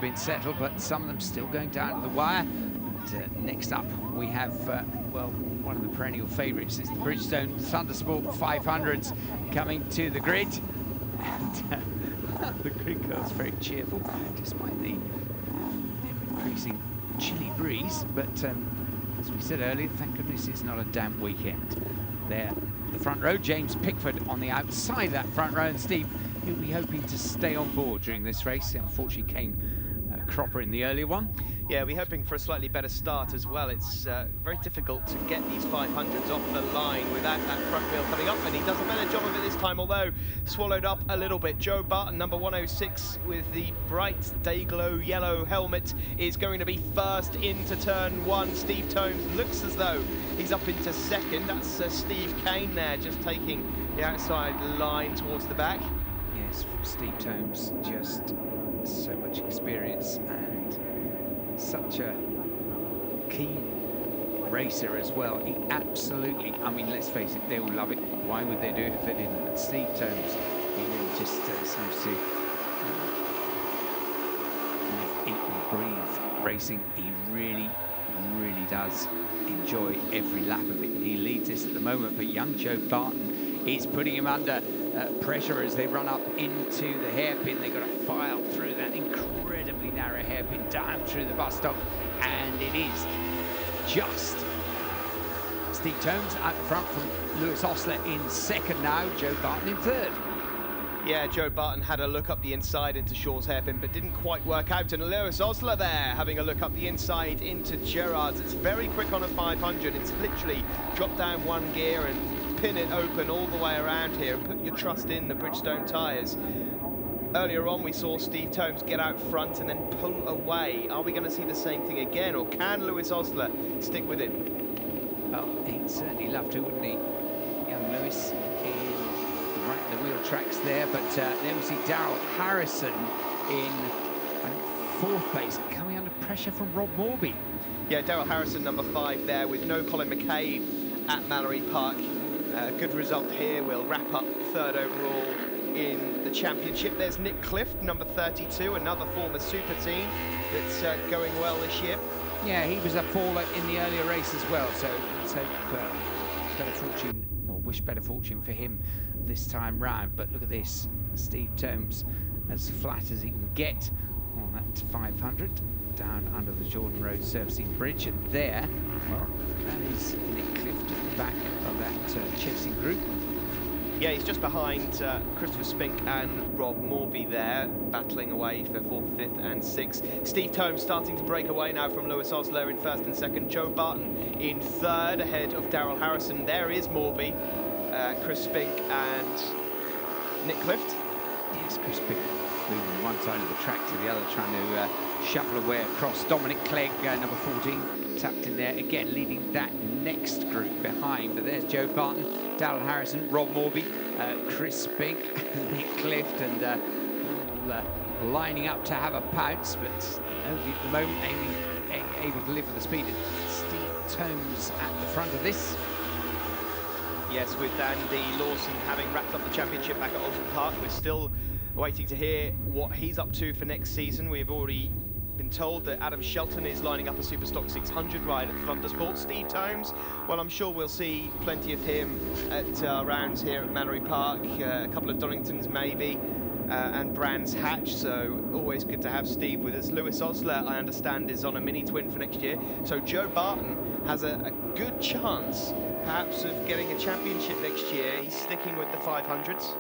been settled, but some of them still going down to the wire. And, next up, we have, well, one of the perennial favourites. It's the Bridgestone Thundersport 500s coming to the grid. And the grid girl's very cheerful, despite the ever-increasing chilly breeze. But as we said earlier, thank goodness it's not a damp weekend. There, the front row, James Pickford on the outside of that front row, and Steve, he'll be hoping to stay on board during this race. He unfortunately came cropper in the earlier one. Yeah, we're hoping for a slightly better start as well. It's very difficult to get these 500s off the line without that front wheel coming up, and he does a better job of it this time, although swallowed up a little bit. Joe Barton, number 106, with the bright day-glow yellow helmet, is going to be first into turn one. Steve Tomes looks as though he's up into second. That's Steve Kane there, just taking the outside line towards the back. Yes, Steve Tomes, just so much experience and such a keen racer as well. He absolutely, I mean, let's face it, they all love it. Why would they do it if they didn't? But Steve Tomes, he really just seems to live, eat and breathe racing. He really does enjoy every lap of it, and he leads this at the moment. But young Joe Barton is putting him under pressure as they run up into the hairpin. They've got to file through that incredibly narrow hairpin down through the bus stop, and it is just Steve Tomes out front from Lewis Osler in second now, Joe Barton in third. Yeah, Joe Barton had a look up the inside into Shaw's hairpin, but didn't quite work out. And Lewis Osler there having a look up the inside into Gerard's. It's very quick on a 500. It's literally drop down one gear and pin it open all the way around here and put your trust in the Bridgestone tyres. Earlier on, we saw Steve Tomes get out front and then pull away. Are we going to see the same thing again, or can Lewis Osler stick with it? Well, he'd certainly love to, wouldn't he? Young Lewis in right the wheel tracks there, but there we see Daryl Harrison in fourth place, coming under pressure from Rob Morby. Yeah, Daryl Harrison, number 5 there, with no Colin McCabe at Mallory Park. Good result here. We'll wrap up third overall in the championship. There's Nick Clift, number 32, another former super team that's going well this year. Yeah, he was a faller in the earlier race as well, so let's hope better fortune, or wish better fortune for him this time round. But look at this, Steve Tomes as flat as he can get on that 500 down under the Jordan Road servicing bridge, and there, well, that is Nick Clift at the back of that chasing group. Yeah, he's just behind Christopher Spink and Rob Morby there, battling away for 4th, 5th and 6th. Steve Tomes starting to break away now from Lewis Osler in 1st and 2nd. Joe Barton in 3rd, ahead of Daryl Harrison. There is Morby, Chris Spink and Nick Clift. Yes, Chris Spink moving one side of the track to the other, trying to shuffle away across. Dominic Clegg, number 14, tucked in there, again leading that next group behind. But there's Joe Barton, Daryl Harrison, Rob Morby, Chris Spink, Nick Clift, and all lining up to have a pounce, but nobody at the moment able to live with the speed. Steve Tomes at the front of this. Yes, with Andy Lawson having wrapped up the championship back at Alton Park, we're still waiting to hear what he's up to for next season. We've already been told that Adam Shelton is lining up a Superstock 600 ride at Thundersport. Steve Tomes, well, I'm sure we'll see plenty of him at rounds here at Mallory Park, a couple of Doningtons maybe, and Brands Hatch, so always good to have Steve with us. Lewis Osler, I understand, is on a mini twin for next year, so Joe Barton has a good chance perhaps of getting a championship next year. He's sticking with the 500s.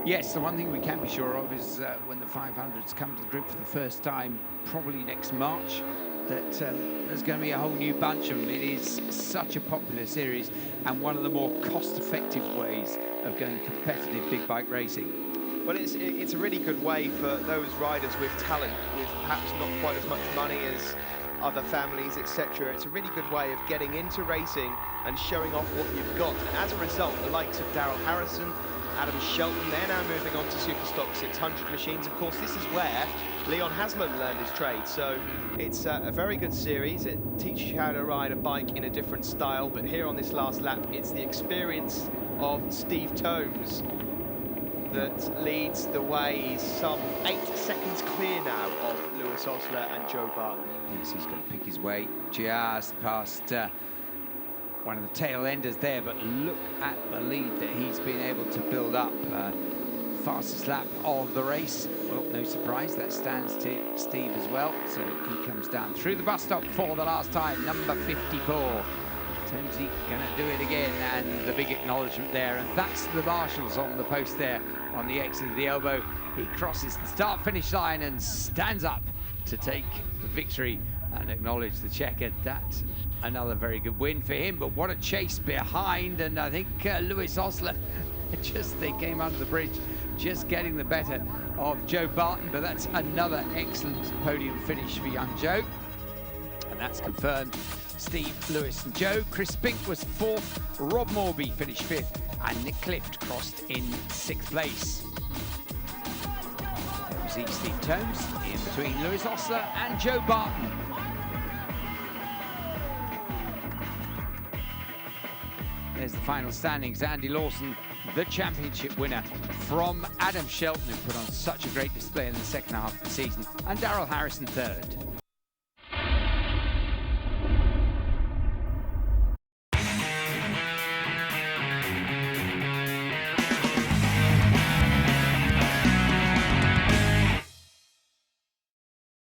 Yes, the one thing we can be sure of is when the 500s come to the group for the first time, probably next March, that there's going to be a whole new bunch of them. It is such a popular series and one of the more cost-effective ways of going competitive big bike racing. Well, it's a really good way for those riders with talent, with perhaps not quite as much money as other families, etc. It's a really good way of getting into racing and showing off what you've got. And as a result, the likes of Daryl Harrison, Adam Shelton, they're now moving on to Superstock 600 machines. Of course, this is where Leon Haslam learned his trade, so it's a very good series. It teaches you how to ride a bike in a different style, but here on this last lap, it's the experience of Steve Tomes that leads the way. He's some 8 seconds clear now of Lewis Osler and Joe Barton. Yes, he's going to pick his way just past one of the tail enders there, but look at the lead that he's been able to build up. Fastest lap of the race. Well, no surprise, that stands to Steve as well. So he comes down through the bus stop for the last time, number 54. Tomesy gonna do it again, and the big acknowledgement there, and that's the marshals on the post there on the exit of the elbow. He crosses the start-finish line and stands up to take the victory and acknowledge the checker. That's another very good win for him, but what a chase behind, and I think Lewis Osler, they came under the bridge, just getting the better of Joe Barton, but that's another excellent podium finish for young Joe, and that's confirmed Steve, Lewis and Joe. Chris Spink was 4th, Rob Morby finished 5th, and Nick Clift crossed in 6th place. There we see Steve Tomes in between Lewis Osler and Joe Barton. There's the final standings. Andy Lawson, the championship winner from Adam Shelton, who put on such a great display in the second half of the season, and Darrell Harrison 3rd.